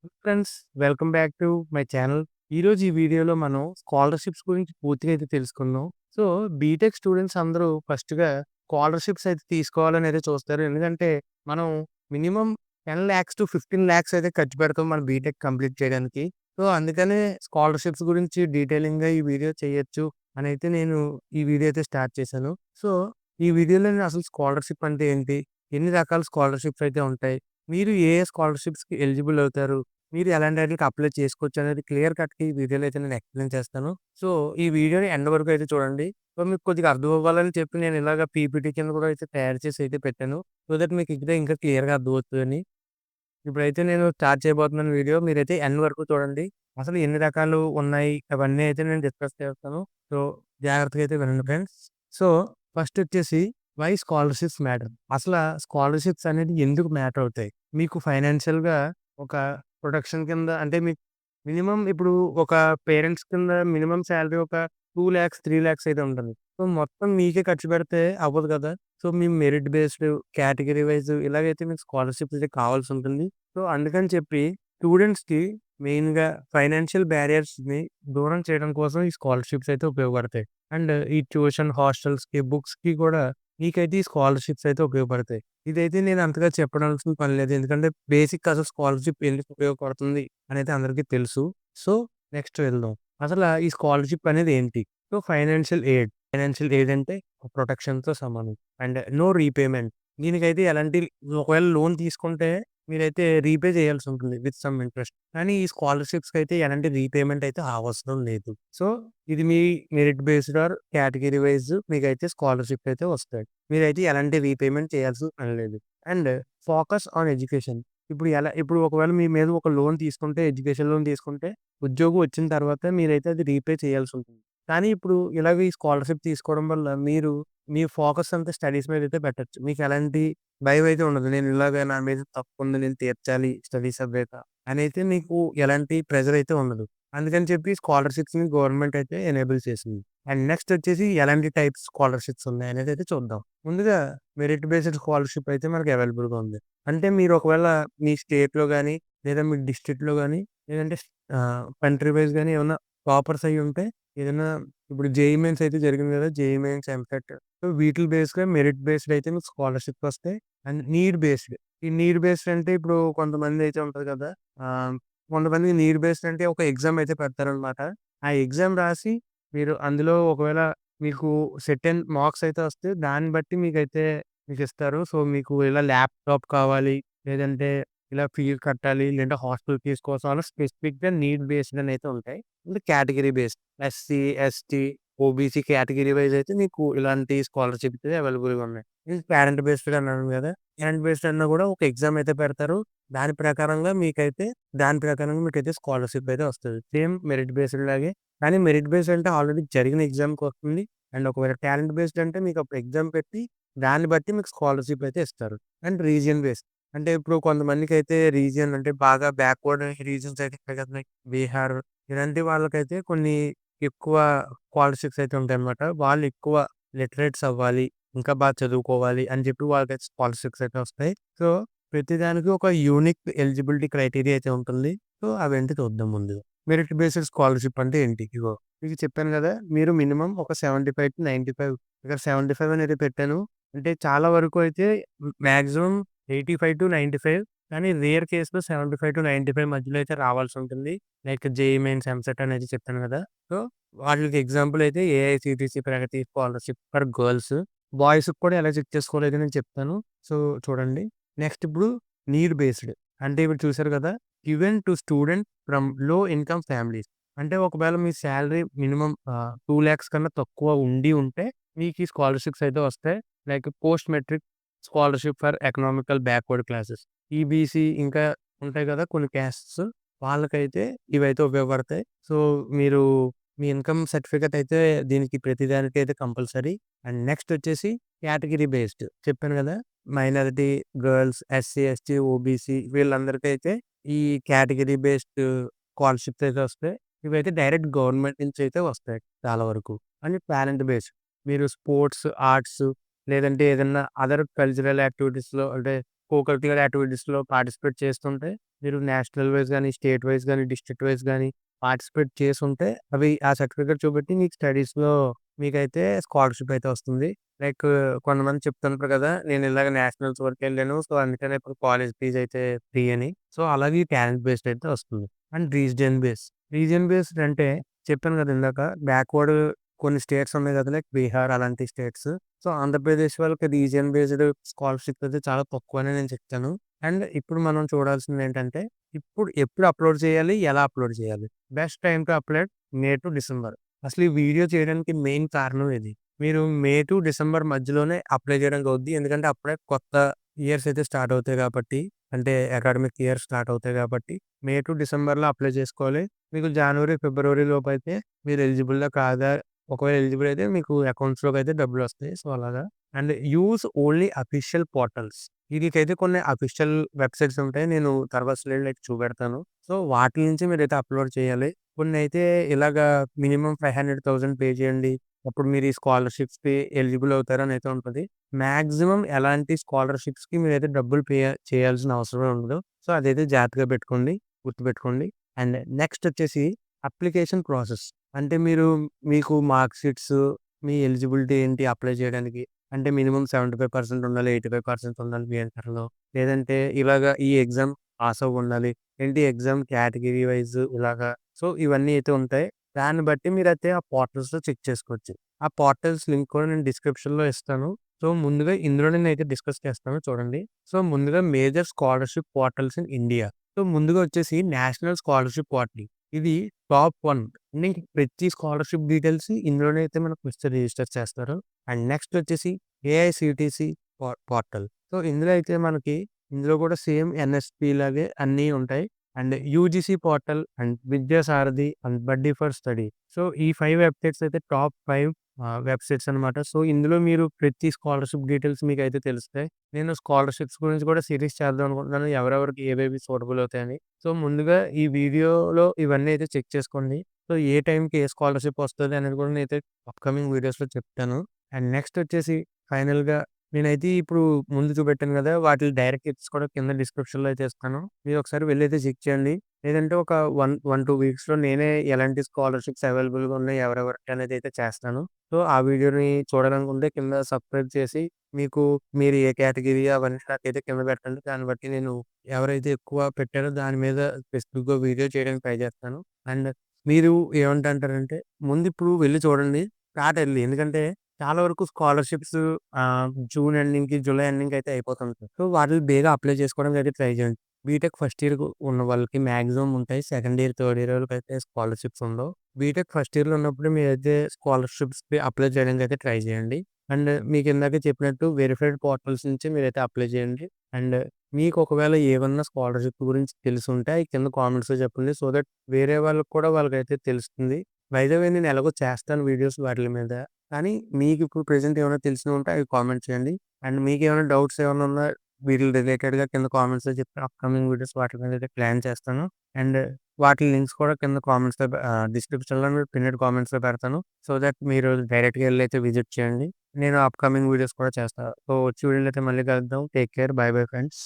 Friends, welcome back to my channel. ఈరోజు ఈ వీడియోలో మనం స్కాలర్‌షిప్స్ గురించి పూర్తిగా అయితే తెలుసుకుందాం. సో, బీటెక్ స్టూడెంట్స్ అందరూ ఫస్ట్‌గా స్కాలర్‌షిప్స్ అయితే తీసుకోవాలని అయితే చూస్తారు. ఎందుకంటే, మనం మినిమమ్ 10,00,000-15,00,000 అయితే ఖర్చు పెడతాం మన బీటెక్ కంప్లీట్ చేయడానికి. సో, అందుకనే స్కాలర్‌షిప్స్ గురించి డీటెయిలింగ్‌గా ఈ వీడియో చేయొచ్చు అనైతే నేను ఈ వీడియో అయితే స్టార్ట్ చేశాను. సో, ఈ వీడియోలో నేను అసలు స్కాలర్‌షిప్ అంటే ఏంటి? ఎన్ని రకాల స్కాలర్‌షిప్స్ అయితే ఉంటాయి? మీరు ఏ ఏ స్కాలర్‌షిప్స్‌కి ఎలిజిబుల్ అవుతారు? మీరు ఎలాంటి ఆటిలకి అప్లై చేసుకోవచ్చు అనేది క్లియర్ కట్‌గా ఈ వీడియోలో అయితే నేను ఎక్స్‌ప్లెయిన్ చేస్తాను. సో, ఈ వీడియోని ఎండ్ వరకు అయితే చూడండి. సో, మీకు కొద్దిగా అర్థం అవ్వాలని చెప్పి నేను ఇలాగ పీపీటీ కింద కూడా అయితే తయారు చేసి అయితే పెట్టాను. సో దట్ మీకు ఇంకా క్లియర్‌గా అర్థమవుతదని. ఇప్పుడైతే నేను స్టార్ట్ చేయబోతున్నాను వీడియో. మీరైతే ఎండ్ వరకు చూడండి. అసలు ఎన్ని రకాలు ఉన్నాయి అవన్నీ అయితే నేను డిస్కస్ చేస్తాను. సో, జాగ్రత్తగా అయితే వినండి ఫ్రెండ్స్. సో, ఫస్ట్ వచ్చేసి వై స్కాలర్‌షిప్స్ మ్యాటర్. అసల స్కాలర్‌షిప్స్ అనేది ఎందుకు మ్యాటర్ అవుతాయి? మీకు ఫైనాన్షియల్‌గా ఒక ప్రొటెక్షన్ కింద అంటే మీకు మినిమమ్ ఇప్పుడు ఒక పేరెంట్స్ కింద మినిమమ్ సాలరీ ఒక 2,00,000, 3,00,000 అయితే ఉంటుంది. సో, మొత్తం మీకే ఖర్చు పెడితే అవ్వదు కదా! సో, మీ మెరిట్ బేస్డ్, కేటగరీ వైస్ ఇలాగైతే మీకు స్కాలర్‌షిప్ అయితే కావాల్సుంటుంది. సో, అందుకని చెప్పి స్టూడెంట్స్‌కి మెయిన్‌గా ఫైనాన్షియల్ బ్యారియర్స్‌ని దూరం చేయడం కోసం ఈ స్కాలర్‌షిప్స్ అయితే ఉపయోగపడతాయి. అండ్ ఈ ట్యూషన్, హాస్టల్స్‌కి, బుక్స్‌కి కూడా మీకైతే ఈ స్కాలర్‌షిప్స్ అయితే ఉపయోగపడతాయి. ఇదైతే నేను అంతగా చెప్పడాల్సిన పని లేదు. ఎందుకంటే బేసిక్ అసలు స్కాలర్‌షిప్ ఎందుకు ఉపయోగపడుతుంది అనేది అందరికీ తెలుసు. సో, నెక్స్ట్ వెళ్దాం. అసల ఈ స్కాలర్‌షిప్ అనేది ఏంటి? So, financial aid. Financial aid అంటే ప్రొటెక్షన్‌తో సమానం. And no repayment. దీనికైతే ఎలాంటి ఒకవేళ లోన్ తీసుకుంటే మీరైతే రీపే చేయాల్సుంటుంది విత్ సమ్ ఇంట్రెస్ట్. కానీ ఈ స్కాలర్‌షిప్స్‌కైతే ఎలాంటి రీపేమెంట్ అయితే అవసరం లేదు. సో, ఇది మీ merit based or category wise మీకైతే స్కాలర్‌షిప్ అయితే వస్తాయి. మీరైతే ఎలాంటి రీపేమెంట్ చేయాల్సిన పని లేదు. And focus on education. ఇప్పుడు ఒకవేళ మీ మీద ఒక లోన్ తీసుకుంటే ఎడ్యుకేషన్ లోన్ తీసుకుంటే ఉద్యోగం వచ్చిన తర్వాత మీరైతే అది రీపే చేయాల్సుంటుంది. కానీ ఇప్పుడు ఇలాగ ఈ స్కాలర్‌షిప్ తీసుకోవడం వల్ల మీరు మీ ఫోకస్ అంతా స్టడీస్ మీదైతే పెట్టొచ్చు. మీకెలాంటి భయమైతే ఉండదు. నేను ఇలాగ నా మీద తప్పుంది నేను తీర్చాలి స్టడీస్ అవ్వాక అనైతే మీకు ఎలాంటి ప్రెషర్ అయితే ఉండదు. అందుకని చెప్పి స్కాలర్‌షిప్స్‌ని గవర్నమెంట్ అయితే ఎనేబుల్ చేసింది. అండ్ నెక్స్ట్ వచ్చేసి ఎలాంటి టైప్స్ స్కాలర్‌షిప్స్ ఉన్నాయనేది అయితే చూద్దాం. ముందుగా మెరిట్ బేస్డ్ స్కాలర్‌షిప్ అయితే మనకు అవైలబుల్‌గా ఉంది. అంటే మీరు ఒకవేళ మీ స్టేట్‌లో గాని, లేదా మీ డిస్ట్రిక్ట్‌లో గాని, లేదంటే కంట్రీ వైస్ గాని ఏమన్నా టాపర్స్ అయ్యుంటే ఏదైనా ఇప్పుడు జేఈఈ మెయిన్స్ అయితే జరిగింది కదా! జేఈఈ మెయిన్స్, ఎంసెట్ సో, వీటిలి బేస్‌గా మెరిట్ బేస్డ్ అయితే మీకు స్కాలర్‌షిప్స్ వస్తాయి. And need based. ఈ నీడ్ బేస్డ్ అంటే ఇప్పుడు కొంతమందైతే ఉంటది కదా! ఆహ్, కొంతమందికి నీడ్ బేస్డ్ అంటే ఒక ఎగ్జామ్ అయితే పెడతారనమాట. ఆ ఎగ్జామ్ రాసి మీరు అందులో ఒకవేళ మీకు సెర్టైన్ మార్క్స్ అయితే వస్తే దాన్ని బట్టి మీకిస్తారు. సో, మీకు ఇలా ల్యాప్‌టాప్ కావాలి, లేదంటే ఇలా ఫీజ్ కట్టాలి, లేదంటే హాస్టల్ ఫీజ్ కోసం అలా స్పెసిఫిక్‌గా నీడ్ బేస్డ్ అనైతే ఉంటాయి. అంటే category based. SC, ST, OBC category wise అయితే మీకు ఇలాంటి స్కాలర్‌షిప్స్ అవైలబుల్‌గా ఉన్నాయి. ఇది పేరెంట్ బేస్డ్ అన్నాను గదా! పేరెంట్ బేస్డ్ అన్నా గూడా ఒక ఎగ్జామ్ అయితే పెడతారు. దాని ప్రకారంగా మీకైతే స్కాలర్‌షిప్ అయితే వస్తది. సేమ్ మెరిట్ బేస్డ్ లాగే. కానీ మెరిట్ బేస్డ్ అంటే ఆల్రెడీ జరిగిన ఎగ్జామ్‌కొస్తుంది. అండ్ ఒకవేళ టాలెంట్ బేస్డ్ అంటే మీకప్పుడు ఎగ్జామ్ పెట్టి దాన్ని బట్టి మీకు స్కాలర్‌షిప్ అయితే ఇస్తారు. And region based. అంటే ఇప్పుడు కొంతమందికైతే రీజియన్ అంటే బాగా బ్యాక్వర్డ్ రీజియన్స్ అయితే ఉంటాయి కదా! లైక్ బీహార్ ఇలాంటి వాళ్ళకైతే కొన్ని ఎక్కువ స్కాలర్‌షిప్స్ అయితే ఉంటాయన్నమాట. వాళ్ళు ఎక్కువ లిటరేట్స్ అవ్వాలి, ఇంకా బాగా చదువుకోవాలి అని చెప్పి వాళ్ళకైతే స్కాలర్‌షిప్స్ అయితే వస్తాయి. సో, ప్రతిదానికి ఒక యూనిక్ ఎలిజిబిలిటీ క్రైటీరియా అయితే ఉంటుంది. సో, అవేంటి చూద్దాం ముందుగా. మెరిట్ బేస్డ్ స్కాలర్‌షిప్ అంటే ఏంటి? ఇగో మీకు చెప్పాను గదా! మీరు మినిమమ్ ఒక 75-95 ఇక్కడ 75 అనేది పెట్టాను. అంటే చాలా వరకు అయితే మాక్సిమం 85-95 కానీ రేర్ కేస్‌లో 75-95 మధ్యలో అయితే రావాల్సుంటుంది. లైక్ జేఈఈ మెయిన్స్, ఎంసెట్ అనేది చెప్పాను గదా! సో, వాటిలికి ఎగ్జాంపుల్ అయితే ఏఐసీటీసీ ప్రగతి స్కాలర్‌షిప్ ఫర్ గర్ల్స్. బాయ్స్‌కి కూడా ఎలా చెక్ చేసుకోవాలో అయితే నేను చెప్తాను. సో, చూడండి. నెక్స్ట్ ఇప్పుడు నీడ్ బేస్డ్. అంటే ఇప్పుడు చూసారు గదా! గివెన్ టు స్టూడెంట్ ఫ్రమ్ లో ఇన్‌కమ్ ఫ్యామిలీస్. అంటే ఒకవేళ మీ సాలరీ మినిమమ్ 2,00,000 కన్నా తక్కువ ఉంటే మీకు ఈ స్కాలర్‌షిప్స్ అయితే వస్తాయి. Like post matric scholarship for economical backward classes. EBC ఇంకా ఉంటాయి గదా! కొన్ని క్యాస్ట్స్ వాళ్ళకైతే ఇవైతే ఉపయోగపడతాయి. సో, మీరు మీ ఇన్‌కమ్ సర్టిఫికేట్ అయితే దీనికి ప్రతిదానికైతే కంపల్సరీ. అండ్ నెక్స్ట్ వచ్చేసి కేటగరీ బేస్డ్ చెప్పాను గదా! Minority, girls, SC, ST, OBC వీళ్ళందరికైతే ఈ కేటగరీ బేస్డ్ స్కాలర్‌షిప్స్ అయితే వస్తాయి. ఇవైతే డైరెక్ట్ గవర్నమెంట్ నుంచి అయితే వస్తాయి చాలా వరకు. అండ్ టాలెంట్ బేస్డ్ మీరు స్పోర్ట్స్, ఆర్ట్స్ లేదంటే ఏదన్నా అదర్ కల్చరల్ యాక్టివిటీస్‌లో అంటే కో కరిక్యులర్ యాక్టివిటీస్‌లో పార్టిసిపేట్ చేస్తుంటే, మీరు నేషనల్ వైస్ గాని, స్టేట్ వైస్ గాని, డిస్ట్రిక్ట్ వైస్ గాని పార్టిసిపేట్ చేసుంటే, అవి ఆ సర్టిఫికేట్ చూపెట్టి మీకు స్టడీస్‌లో మీకైతే స్కాలర్‌షిప్ అయితే వస్తుంది. లైక్ కొంతమంది చెప్తుంటారు కదా! నేను ఇలాగ నేషనల్స్ వరకెళ్ళాను. సో, అందుకనే ఇప్పుడు కాలేజ్ ఫీజ్ అయితే ఫ్రీ అని. సో, అలాగే టాలెంట్ బేస్డ్ అయితే వస్తుంది. And region base. Region based అంటే చెప్పాను కదా! ఇందాక బ్యాక్వర్డ్ కొన్ని స్టేట్స్ ఉన్నాయి కదా! లైక్ బీహార్ అలాంటి స్టేట్స్. సో, ఆంధ్రప్రదేశ్ వాళ్ళకి రీజియన్ బేస్డ్ స్కాలర్‌షిప్ అయితే చాలా తక్కువనే నేను చెప్తాను. అండ్ ఇప్పుడు మనం చూడాల్సిందేంటంటే, ఎప్పుడు అప్‌లోడ్ చేయాలి? ఎలా అప్‌లోడ్ చేయాలి? Best time to upload May to December. అసలు ఈ వీడియో చేయడానికి మెయిన్ కారణం ఇది. మీరు మే టు డిసెంబర్ మధ్యలోనే అప్లై చేయడానికి అవుద్ది. ఎందుకంటే అప్పుడే కొత్త ఇయర్స్ అయితే స్టార్ట్ అవుతాయి కాబట్టి, అంటే అకాడమిక్ ఇయర్ స్టార్ట్ అవుతాయి కాబట్టి, మే టు డిసెంబర్‌లో అప్లై చేసుకోవాలి. మీకు జనవరి, ఫిబ్రవరి లోపైతే మీరు ఎలిజిబుల్‌లా కాదా? ఒకవేళ ఎలిజిబుల్ అయితే మీకు అకౌంట్స్‌లోకి అయితే డబ్బులొస్తాయి. సో, అలాగా. And use only official portals. వీటికైతే కొన్ని అఫీషియల్ వెబ్‌సైట్స్ ఉంటాయి. నేను తర్వాత స్లైడ్‌లో అయితే చూపెడతాను. సో, వాటి నుంచి మీరైతే అప్‌లోడ్ చేయాలి. కొన్నైతే ఇలాగా మినిమమ్ 500,000 పే చేయండి. అప్పుడు మీరు ఈ స్కాలర్‌షిప్స్‌కి ఎలిజిబుల్ అవుతారని అయితే ఉంటది. మాక్సిమం ఎలాంటి స్కాలర్‌షిప్స్‌కి మీరైతే డబ్బులు చేయాల్సిన అవసరమే ఉండదు. సో, అదైతే జాగ్రత్తగా పెట్టుకోండి. గుర్తుపెట్టుకోండి. అండ్ నెక్స్ట్ వచ్చేసి అప్లికేషన్ ప్రాసెస్. అంటే మీకు మార్క్ షీట్స్, మీ ఎలిజిబిలిటీ ఏంటి అప్లై చేయడానికి? అంటే మినిమమ్ 75% ఉండాలి, 85% ఉండాలి మీ ఇంటర్‌లో. లేదంటే ఇలాగ ఈ ఎగ్జామ్ పాస్ అవ్వుండాలి. ఏంటి ఎగ్జామ్ కేటగిరీ వైస్ ఇలాగా. సో, ఇవన్నీ అయితే ఉంటాయి. దాన్ని బట్టి మీరైతే ఆ పోర్టల్స్‌లో చెక్ చేసుకోవచ్చు. ఆ పోర్టల్స్ లింక్ కూడా నేను డిస్క్రిప్షన్‌లో ఇస్తాను. సో, ముందుగా ఇందులో నేనైతే డిస్కస్ చేస్తాను చూడండి. సో, ముందుగా major scholarship portals in India. So, ముందుగా వచ్చేసి నేషనల్ స్కాలర్‌షిప్ పోర్టల్. ఇది టాప్ 1. నీకు ప్రతి స్కాలర్‌షిప్ డీటెయిల్స్ ఇందులోనే అయితే మనకు రిజిస్టర్ చేస్తారు. అండ్ నెక్స్ట్ వచ్చేసి ఏఐసీటీసీ పోర్టల్. సో, ఇందులో కూడా సేమ్ ఎన్ఎస్‌పి లాగే అన్నీ ఉంటాయి. And UGC portal and Vidyasaarathi and buddy for study. So, ఈ 5 వెబ్‌సైట్స్ అయితే టాప్ 5 వెబ్‌సైట్స్ అనమాట. సో, ఇందులో మీరు ప్రతి స్కాలర్‌షిప్ డీటెయిల్స్ మీకైతే తెలుస్తాయి. నేను స్కాలర్‌షిప్స్ గురించి కూడా సీరీస్ చేద్దాం అనుకుంటున్నాను. ఎవరెవరికి ఏవేవి సూటబుల్ అవుతాయని. సో, ముందుగా ఈ వీడియోలో ఇవన్నీ అయితే చెక్ చేసుకోండి. సో, ఏ టైంకి ఏ స్కాలర్‌షిప్ వస్తది అనేది కూడా నేనైతే అప్‌కమింగ్ వీడియోస్‌లో చెప్తాను. అండ్ నెక్స్ట్ వచ్చేసి ఫైనల్‌గా నేనైతే ఇప్పుడు ముందు చూపెట్టాను కదా! వాటి డైరెక్ట్ లింక్స్ కూడా కింద డిస్క్రిప్షన్‌లో అయితే ఇస్తాను. మీరు ఒకసారి వెళ్లైతే చెక్ చేయండి. లేదంటే ఒక 2 వీక్స్‌లో నేనే ఎలాంటి స్కాలర్‌షిప్స్ అవైలబుల్‌గా ఉన్నాయి ఎవరెవరికి అనేది అయితే చేస్తాను. సో, ఆ వీడియోని చూడాలనుకుంటే కింద సబ్స్క్రైబ్ చేసి మీరు ఏ కేటగిరీ అవన్నీ నాకైతే కింద పెట్టండి. దాన్ని బట్టి నేను ఎవరైతే ఎక్కువ పెట్టారో దాని మీద స్పెసిఫిక్‌గా వీడియో చేయడానికి ట్రై చేస్తాను. అండ్ మీరు ఏమంటారంటే ముందు ఇప్పుడు వెళ్లి చూడండి. Start early. ఎందుకంటే చాలా వరకు స్కాలర్‌షిప్స్ జూన్ ఎండింగ్‌కి, జూలై ఎండింగ్‌కి అయితే అయిపోతుంటాయి. సో, వాటిని బేగా అప్లై చేసుకోవడానికి అయితే ట్రై చేయండి. బీటెక్ ఫస్ట్ ఇయర్ ఉన్న వాళ్ళకి మాక్సిమం ఉంటాయి. సెకండ్ ఇయర్, థర్డ్ ఇయర్ వాళ్ళకైతే స్కాలర్‌షిప్స్ ఉండవు. బీటెక్ ఫస్ట్ ఇయర్‌లో ఉన్నప్పుడు మీరైతే స్కాలర్‌షిప్స్‌కి అప్లై చేయడానికి అయితే ట్రై చేయండి. అండ్ మీకు ఇందాక చెప్పినట్టు వెరిఫైడ్ పోర్టల్స్ నుంచి మీరైతే అప్లై చేయండి. అండ్ మీకు ఒకవేళ ఏమన్నా స్కాలర్‌షిప్ గురించి తెలిసుంటే అయి కింద కామెంట్స్‌లో చెప్పండి. సో దట్ వేరే వాళ్ళకైతే తెలుస్తుంది. బై ద వే నేను ఎలాగో చేస్తాను వీడియోస్ వాటిల మీద. కానీ మీకిప్పుడు ప్రెజెంట్ ఏమైనా తెలిసినవి ఉంటే అవి కామెంట్ చేయండి. అండ్ మీకేమైనా డౌట్స్ ఏమన్నా ఉన్నా వీటిలి రిలేటెడ్‌గా కింద కామెంట్స్‌లో చెప్తే అప్‌కమింగ్ వీడియోస్ వాటి మీద అయితే ప్లాన్ చేస్తాను. అండ్ వాటి లింక్స్ కూడా కింద డిస్క్రిప్షన్‌లో పిన్నెడ్ కామెంట్స్‌లో పెడతాను. సో దట్ మీరు డైరెక్ట్‌గా ఎళ్లైతే విజిట్ చేయండి. నేను అప్‌కమింగ్ వీడియోస్ కూడా చేస్తా. సో వచ్చే వీడియోలో అయితే మళ్ళీ కలుద్దాం. Take care. By bye friends.